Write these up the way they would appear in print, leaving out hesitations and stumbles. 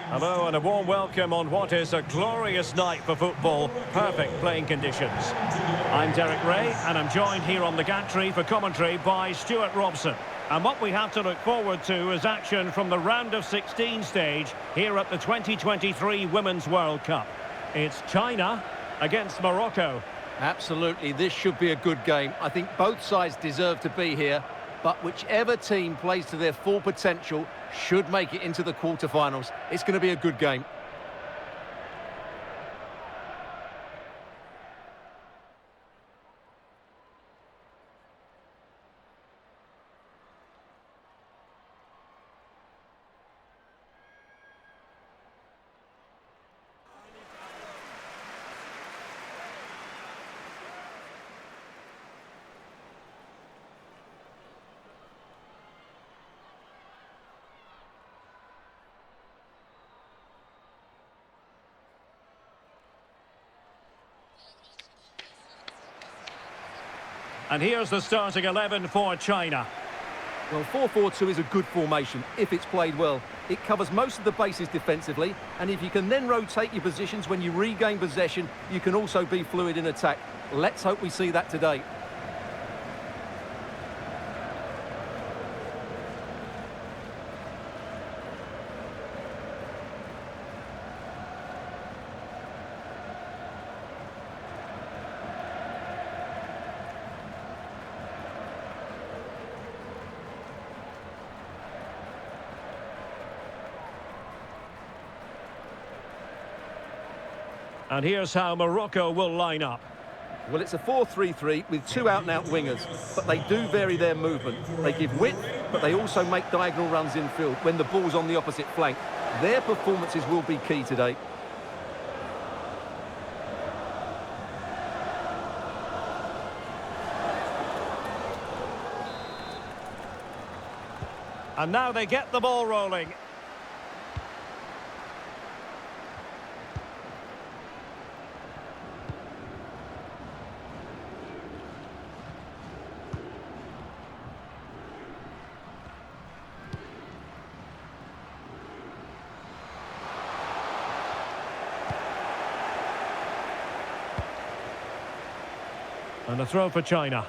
Hello and a warm welcome on what is a glorious night for football. Perfect playing conditions. I'm Derek Ray and I'm joined here on the gantry for commentary by Stuart Robson. And what we have to look forward to is action from the round of 16 stage here at the 2023 Women's World Cup. It's China against Morocco. Absolutely, this should be a good game. I think both sides deserve to be here, but whichever team plays to their full potential should make it into the quarterfinals. It's going to be a good game. And here's the starting 11 for China. Well, 4-4-2 is a good formation if it's played well. It covers most of the bases defensively, and if you can then rotate your positions when you regain possession, you can also be fluid in attack. Let's hope we see that today. And here's how Morocco will line up. Well, it's a 4-3-3 with two out-and-out wingers, but they do vary their movement. They give width, but they also make diagonal runs in field when the ball's on the opposite flank. Their performances will be key today. And now they get the ball rolling. And a throw for China.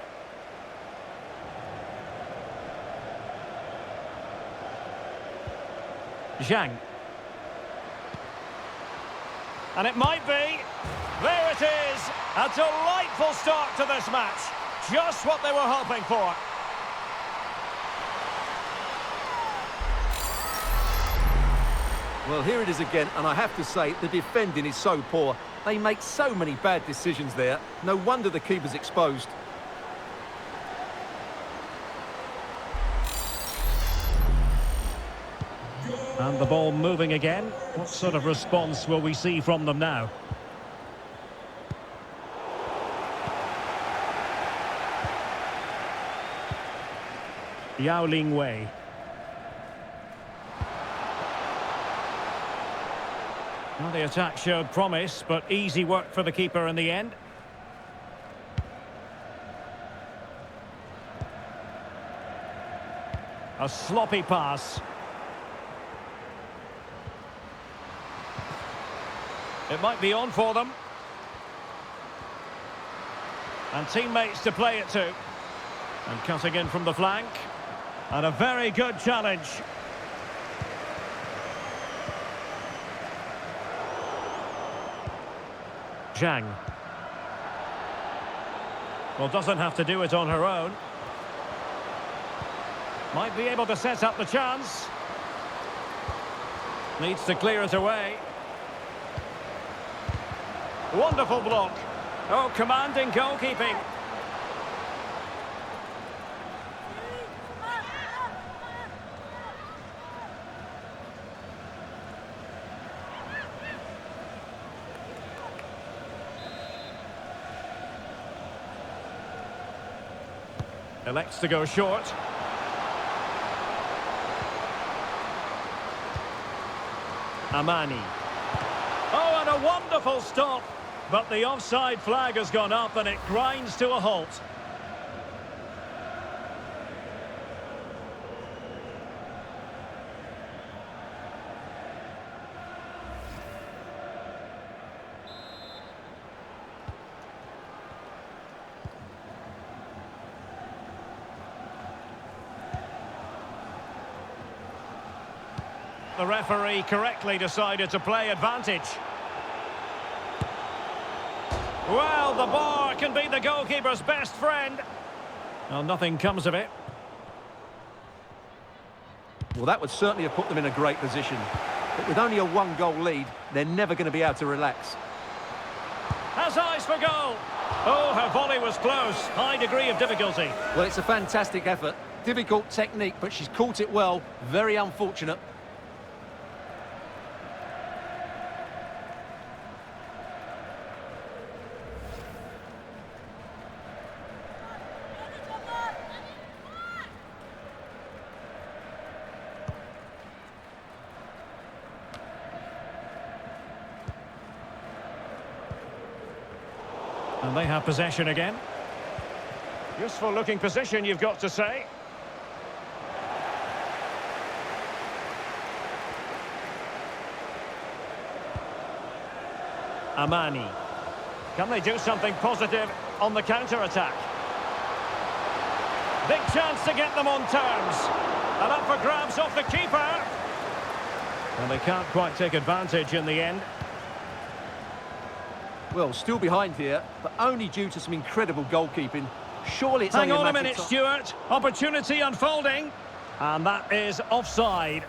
Zhang. And it might be. There it is. A delightful start to this match. Just what they were hoping for. Well, here it is again, and I have to say, the defending is so poor. They make so many bad decisions there. No wonder the keeper's exposed. And the ball moving again. What sort of response will we see from them now? Yao Ling Wei. Well, the attack showed promise, but easy work for the keeper in the end. A sloppy pass. It might be on for them. And teammates to play it to. And cutting in from the flank. And a very good challenge. Zhang. Well, doesn't have to do it on her own. Might be able to set up the chance. Needs to clear it away. Wonderful block. Oh, commanding goalkeeping. Elects to go short. Amani. Oh, and a wonderful stop. But the offside flag has gone up and it grinds to a halt. The referee correctly decided to play advantage. Well, the bar can be the goalkeeper's best friend. Well, nothing comes of it. Well, that would certainly have put them in a great position. But with only a one-goal lead, they're never going to be able to relax. Has eyes for goal. Oh, her volley was close. High degree of difficulty. Well, it's a fantastic effort. Difficult technique, but she's caught it well. Very unfortunate. And they have possession again. Useful looking position, you've got to say. Amani. Can they do something positive on the counter-attack? Big chance to get them on terms. And up for grabs off the keeper. And they can't quite take advantage in the end. Well, still behind here, but only due to some incredible goalkeeping. Surely it's Hang only on a matter minute, of time. Stuart. Opportunity unfolding. And that is offside.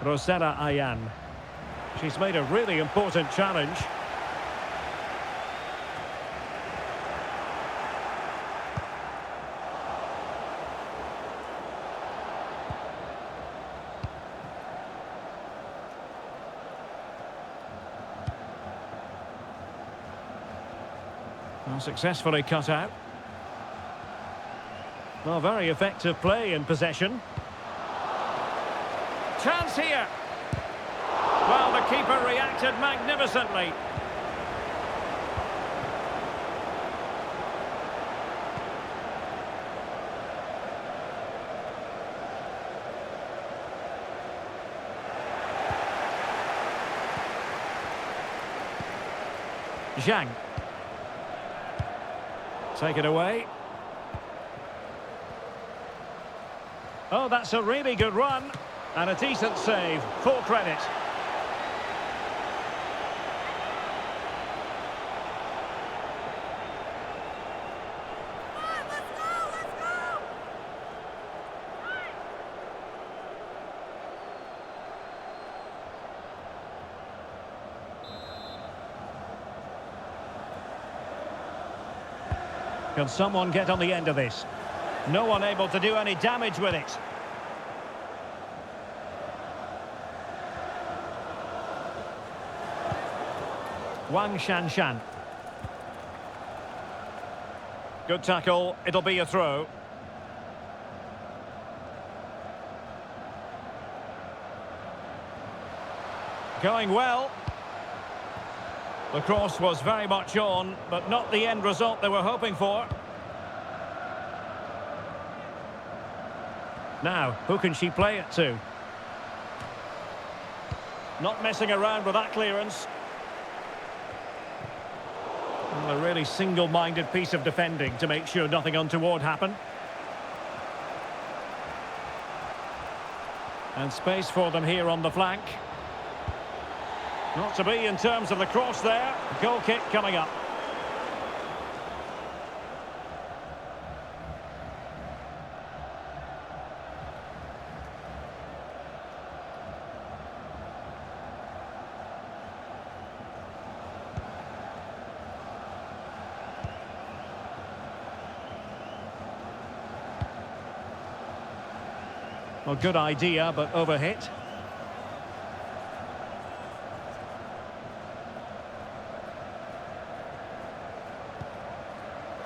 Rosella Ayan. She's made a really important challenge. Well, successfully cut out. Well, very effective play in possession. Chance here. Well, the keeper reacted magnificently. Zhang. Take it away. Oh, that's a really good run. And a decent save. Full credit. Can someone get on the end of this? No one able to do any damage with it. Wang Shanshan. Good tackle. It'll be a throw. Going well. The cross was very much on, but not the end result they were hoping for. Now, who can she play it to? Not messing around with that clearance. Well, a really single-minded piece of defending to make sure nothing untoward happened. And space for them here on the flank. Not to be in terms of the cross there. Goal kick coming up. Well, good idea, but overhit.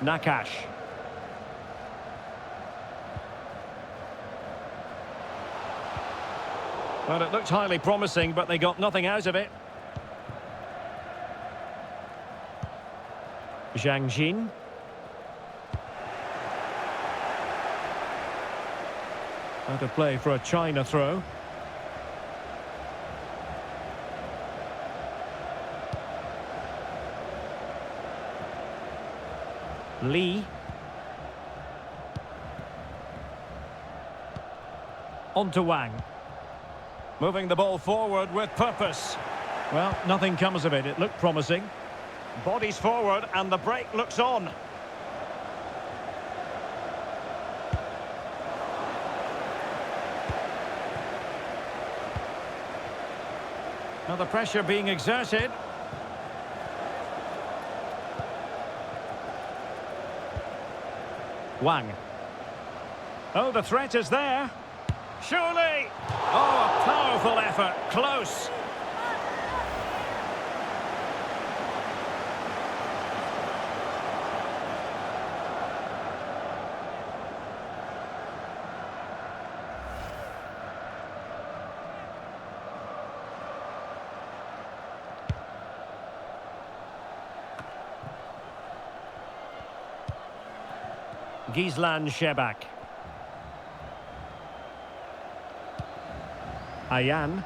Nakash. Well, it looked highly promising, but they got nothing out of it. Zhang Jin. Out of play for a China throw. Lee. On to Wang. Moving the ball forward with purpose. Well, nothing comes of it. It looked promising. Bodies forward and the break looks on. Now the pressure being exerted. Wang. Oh, the threat is there. Surely! Oh, a powerful effort. Close. Gislan Shebak. Ayan.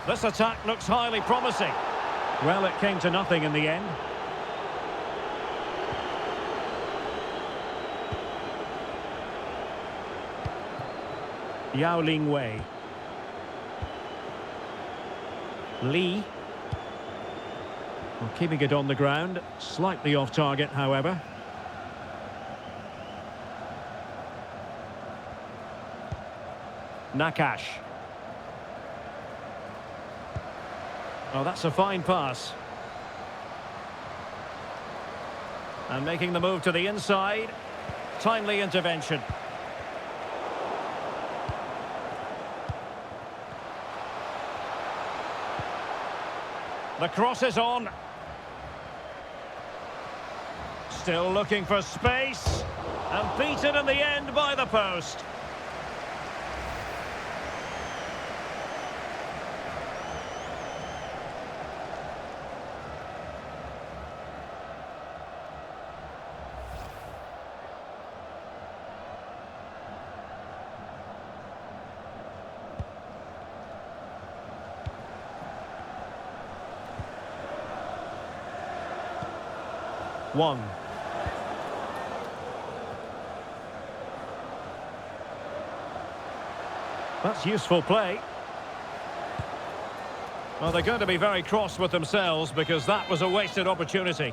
This attack looks highly promising. Well, it came to nothing in the end. Yao Ling Wei. Lee. Well, keeping it on the ground, slightly off target, however. Nakash. Oh, that's a fine pass. And making the move to the inside. Timely intervention. The cross is on. Still looking for space. And beaten in the end by the post. One. That's useful play. Well, they're going to be very cross with themselves because that was a wasted opportunity.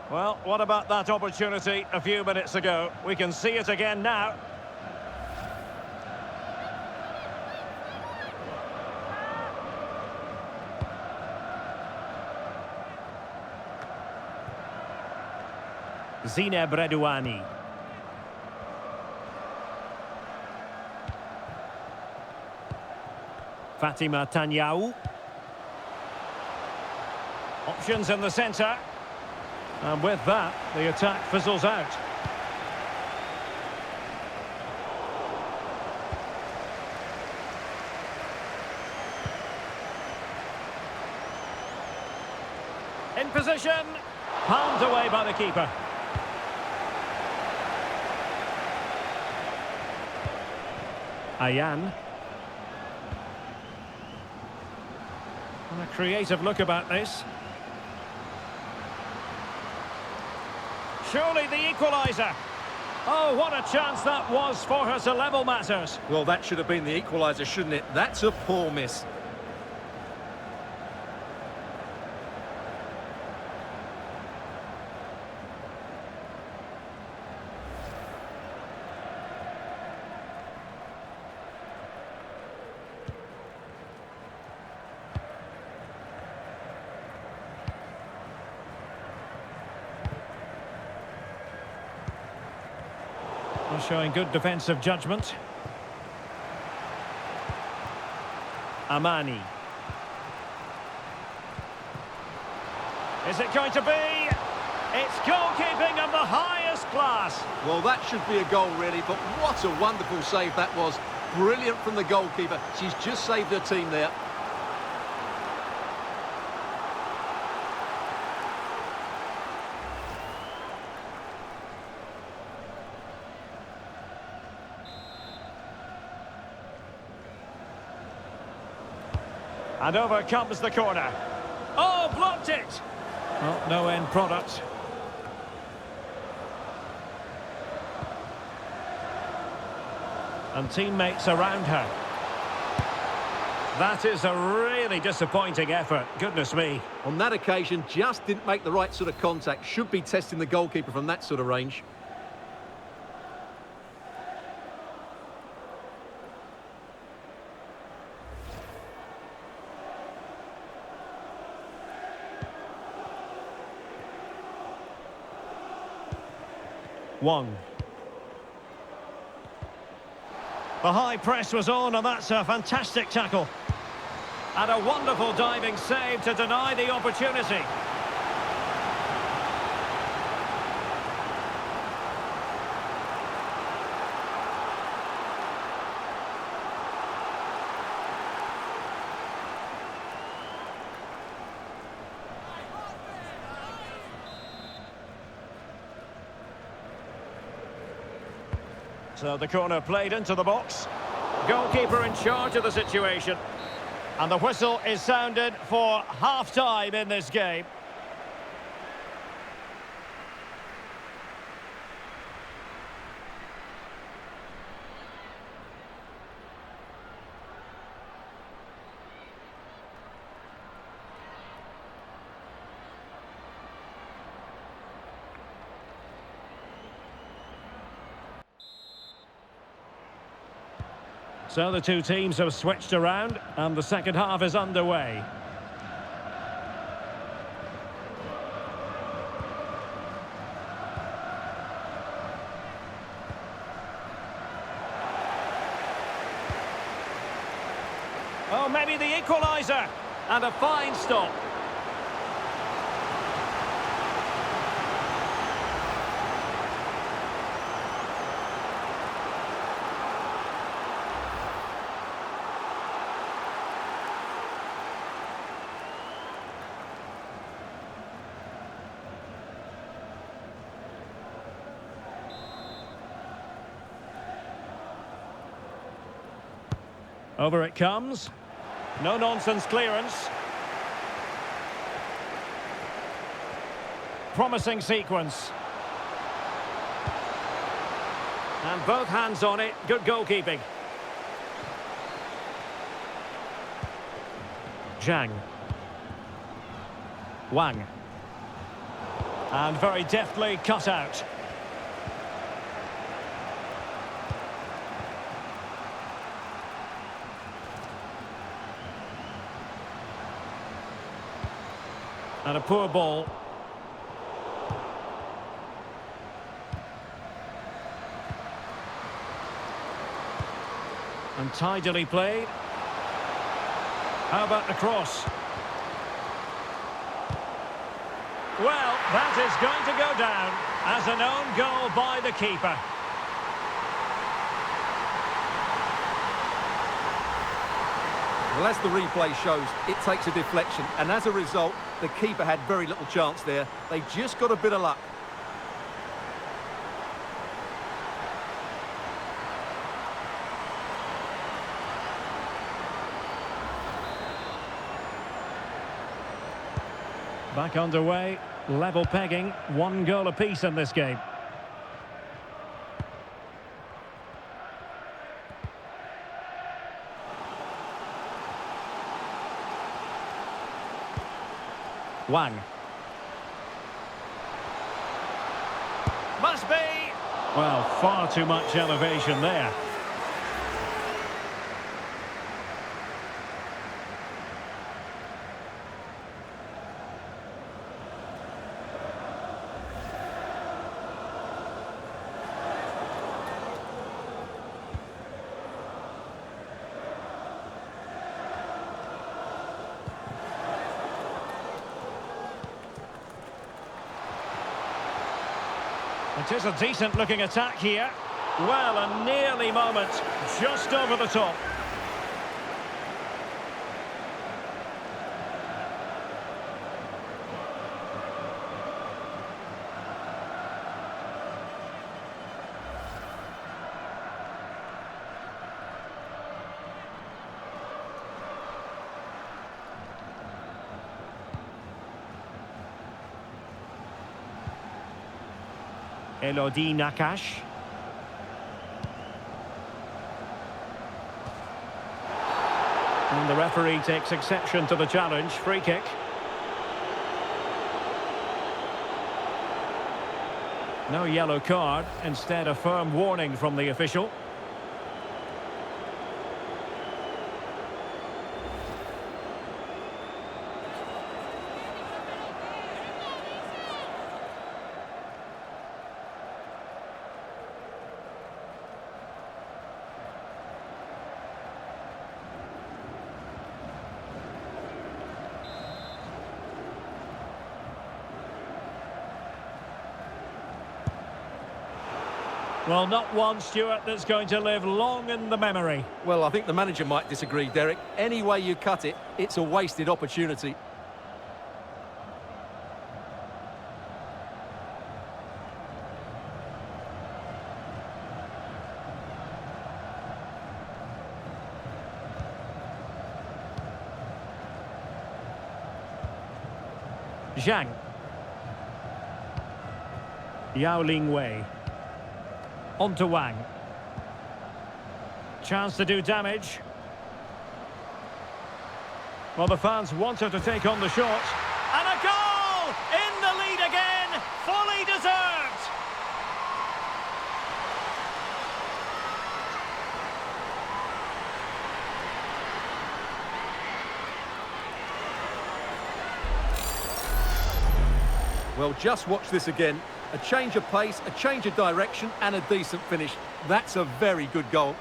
Well, what about that opportunity a few minutes ago? We can see it again now. Zineb Redouani. Fatima Tanyao. Options in the centre. And with that, the attack fizzles out. In position. Palmed away by the keeper. Ayan. And a creative look about this. Surely the equaliser. Oh, what a chance that was for her to level matters. Well, that should have been the equaliser, shouldn't it? That's a poor miss. Showing good defensive judgment. Amani. Is it going to be? It's goalkeeping of the highest class. Well, that should be a goal, really, but what a wonderful save that was. Brilliant from the goalkeeper. She's just saved her team there. And over comes the corner. Oh, blocked it! Well, no end product. And teammates around her. That is a really disappointing effort, goodness me. On that occasion, just didn't make the right sort of contact. Should be testing the goalkeeper from that sort of range. Wong. The high press was on, and that's a fantastic tackle. And a wonderful diving save to deny the opportunity. So the corner played into the box. Goalkeeper in charge of the situation. And the whistle is sounded for half-time in this game. So the two teams have switched around and the second half is underway. Oh, maybe the equaliser. And a fine stop. Over it comes. No-nonsense clearance. Promising sequence. And both hands on it. Good goalkeeping. Zhang. Wang. And very deftly cut out. And a poor ball. And tidily played. How about the cross? Well, that is going to go down as an own goal by the keeper. Well, as the replay shows, it takes a deflection, and as a result, the keeper had very little chance there. They just got a bit of luck. Back underway, level pegging, 1 goal apiece in this game. Wang. Must be! Well, far too much elevation there. It is a decent-looking attack here. Well, a nearly moment, just over the top. Elodie Nakash. And the referee takes exception to the challenge. Free kick. No yellow card, instead a firm warning from the official. Well, not one, Stuart, that's going to live long in the memory. Well, I think the manager might disagree, Derek. Any way you cut it, it's a wasted opportunity. Zhang. Yao Ling Wei. On to Wang. Chance to do damage. Well, the fans wanted to take on the shot. And a goal! In the lead again! Fully deserved! Well, just watch this again. A change of pace, a change of direction, and a decent finish. That's a very good goal.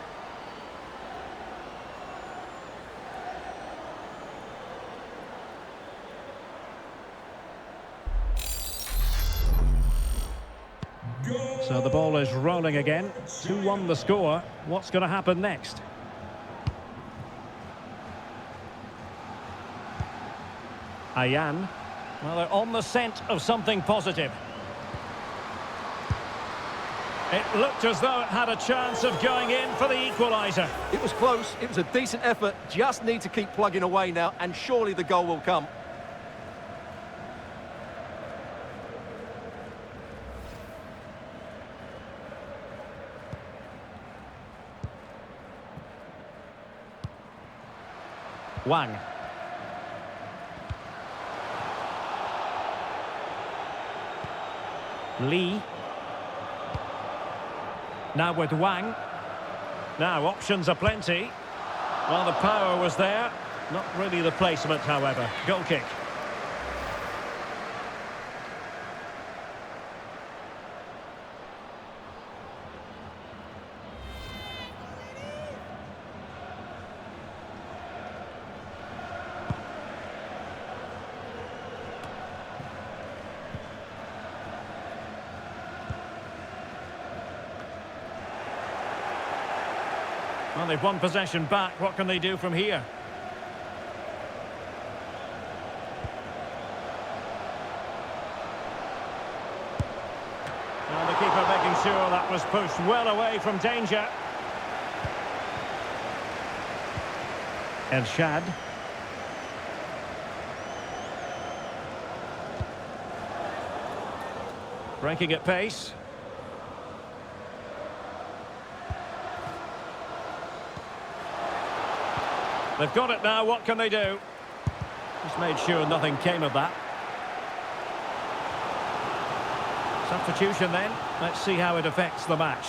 So the ball is rolling again. 2-1 the score. What's going to happen next? Ayan. Well, they're on the scent of something positive. It looked as though it had a chance of going in for the equaliser. It was close, it was a decent effort, just need to keep plugging away now, and surely the goal will come. Wang. Lee. Now with Wang. Now options are plenty. Well, the power was there. Not really the placement, however. Goal kick. Well, they've won possession back. What can they do from here? Well, the keeper making sure that was pushed well away from danger. El Shad. Breaking at pace. They've got it now, what can they do? Just made sure nothing came of that. Substitution then. Let's see how it affects the match.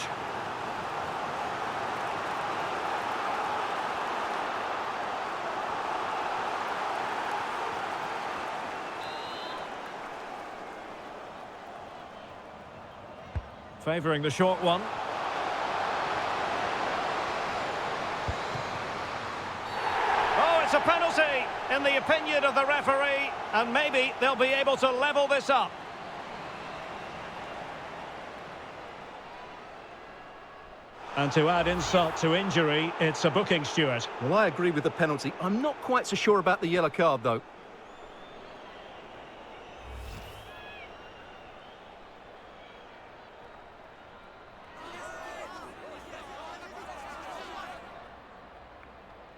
Favouring the short one. It's a penalty, in the opinion of the referee, and maybe they'll be able to level this up. And to add insult to injury, it's a booking, Stuart. Well, I agree with the penalty. I'm not quite so sure about the yellow card, though.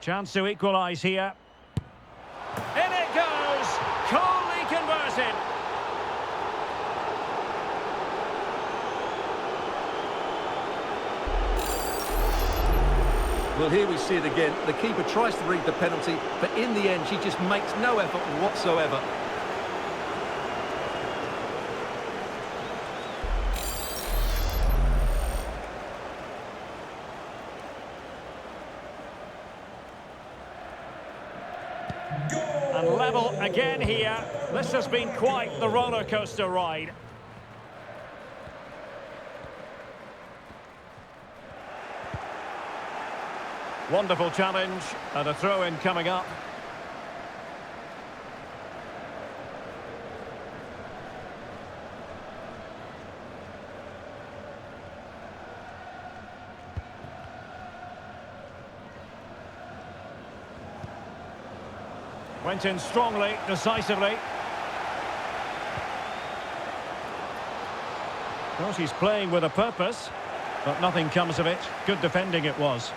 Chance to equalise here. In it goes! Coolly converted. Well, here we see it again. The keeper tries to read the penalty, but in the end, she just makes no effort whatsoever. And level again here. This has been quite the roller coaster ride. Wonderful challenge and a throw-in coming up. Went in strongly, decisively. Well, she's playing with a purpose, but nothing comes of it. Good defending it was.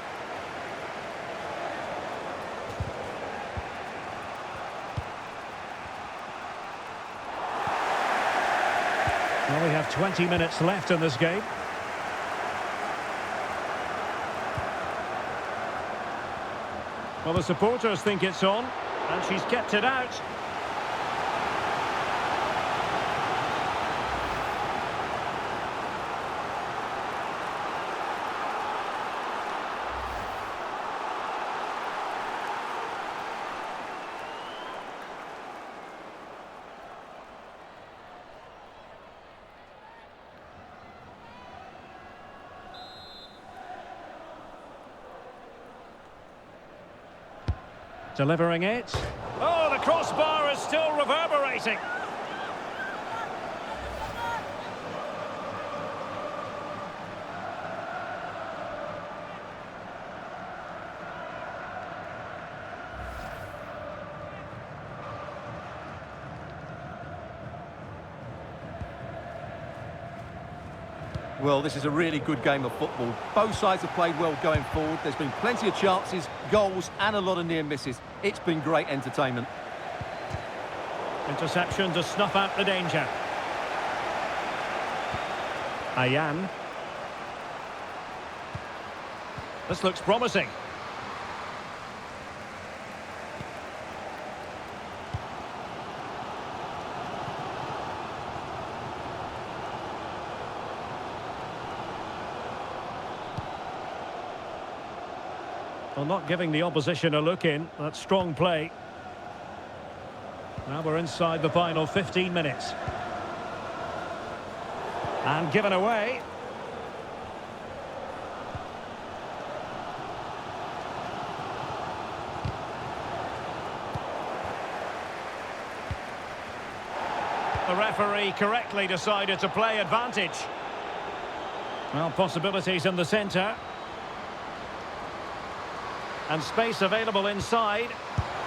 Well, we have 20 minutes left in this game. Well, the supporters think it's on, and she's kept it out. Delivering it. Oh, the crossbar is still reverberating. Well, this is a really good game of football. Both sides have played well going forward. There's been plenty of chances, goals, and a lot of near misses. It's been great entertainment. Interception to snuff out the danger. Ayan. This looks promising. Well, not giving the opposition a look in. That's strong play. Now we're inside the final 15 minutes. And given away. The referee correctly decided to play advantage. Well, possibilities in the centre. And space available inside.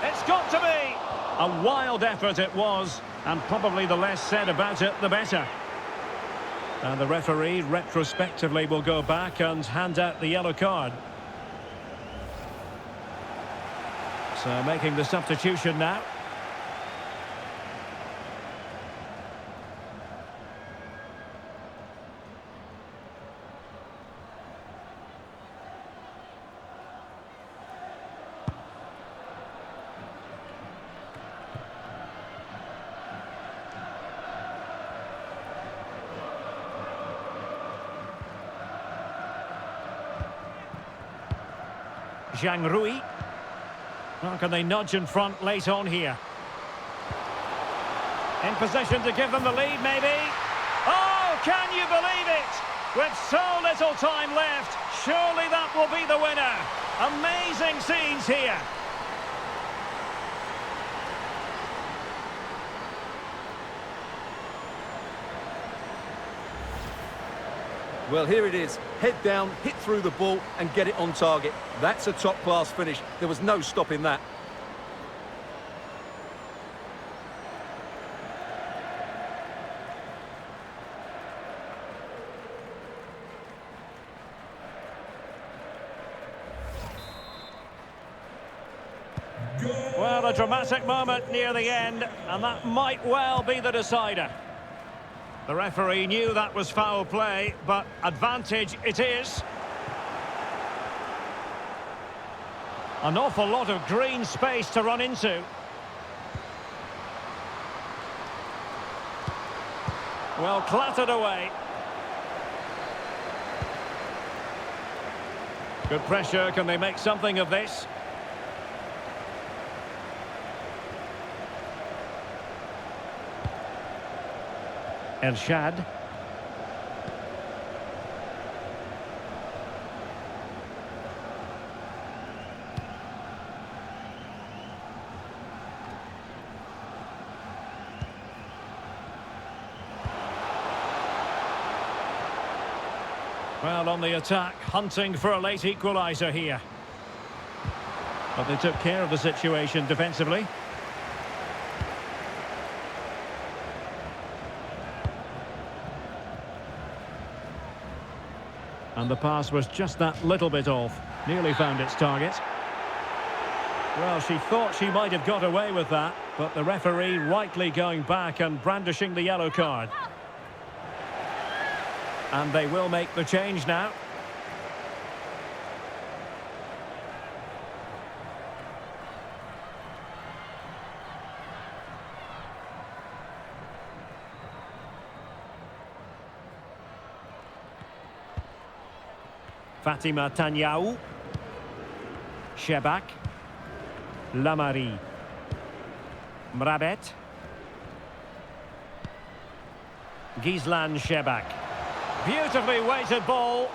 It's got to be! A wild effort it was, and probably the less said about it, the better. And the referee retrospectively will go back and hand out the yellow card. So making the substitution now. Zhang Rui. How can they nudge in front late on here? In position to give them the lead, maybe. Oh, can you believe it? With so little time left, surely that will be the winner. Amazing scenes here. Well, here it is. Head down, hit through the ball and get it on target. That's a top-class finish. There was no stopping that. Well, a dramatic moment near the end, and that might well be the decider. The referee knew that was foul play, but advantage it is. An awful lot of green space to run into. Well, clattered away. Good pressure. Can they make something of this? El Shad. Well, on the attack, hunting for a late equaliser here. But they took care of the situation defensively. And the pass was just that little bit off. Nearly found its target. Well, she thought she might have got away with that, but the referee rightly going back and brandishing the yellow card. And they will make the change now. Fatima Tanyao. Shebak. Lamari. Mrabet. Gislan Shebak. Beautifully weighted ball.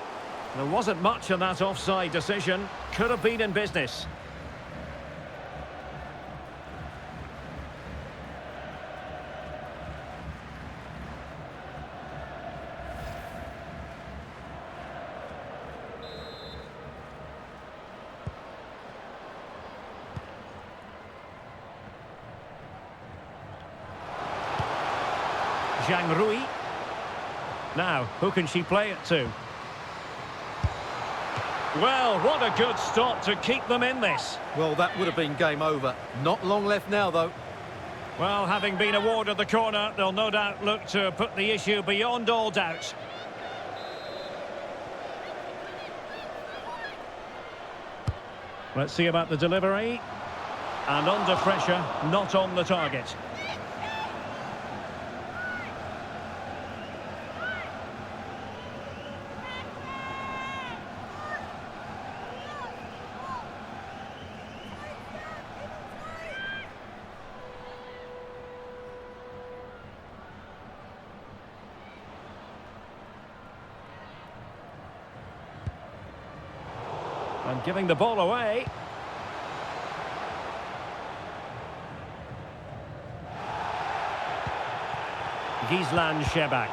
There wasn't much in that offside decision. Could have been in business. Zhang Rui. Now, who can she play it to? Well, what a good stop to keep them in this. Well, that would have been game over. Not long left now, though. Well, having been awarded the corner, they'll no doubt look to put the issue beyond all doubt. Let's see about the delivery. And under pressure, not on the target. And giving the ball away. Gislan Shebak.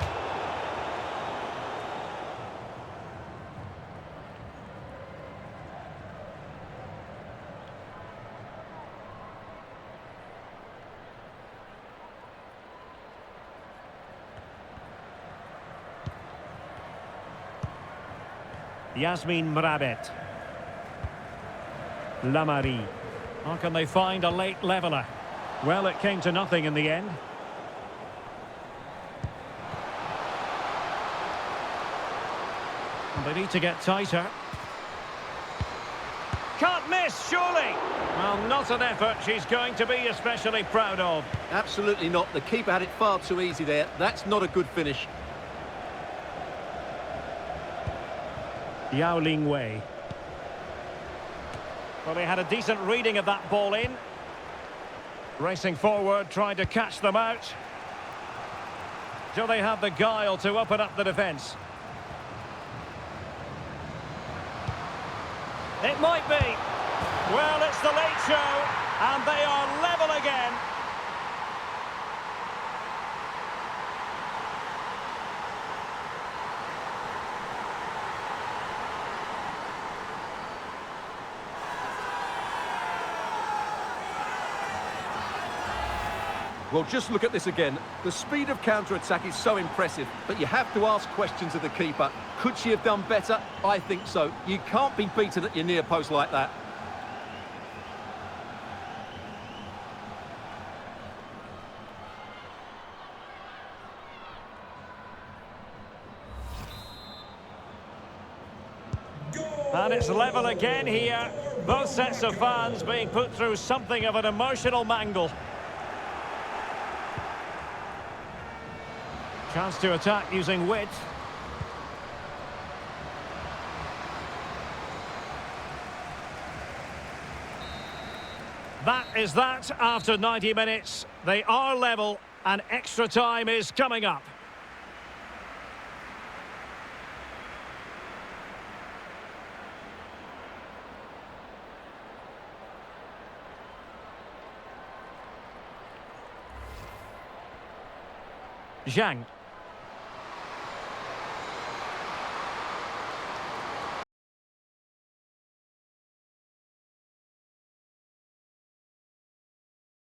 Yasmin Mrabet. Lamari. How can they find a late leveller? Well, it came to nothing in the end. And they need to get tighter. Can't miss, surely! Well, not an effort she's going to be especially proud of. Absolutely not. The keeper had it far too easy there. That's not a good finish. Yao Ling Wei. Well, they had a decent reading of that ball in. Racing forward, trying to catch them out. Do they have the guile to open up the defence? It might be. Well, it's the late show, and they are level again. Well, just look at this again. The speed of counter-attack is so impressive, but you have to ask questions of the keeper. Could she have done better? I think so. You can't be beaten at your near post like that. And it's level again here. Both sets of fans being put through something of an emotional mangle. Chance to attack using width. That is that after 90 minutes. They are level and extra time is coming up. Zhang.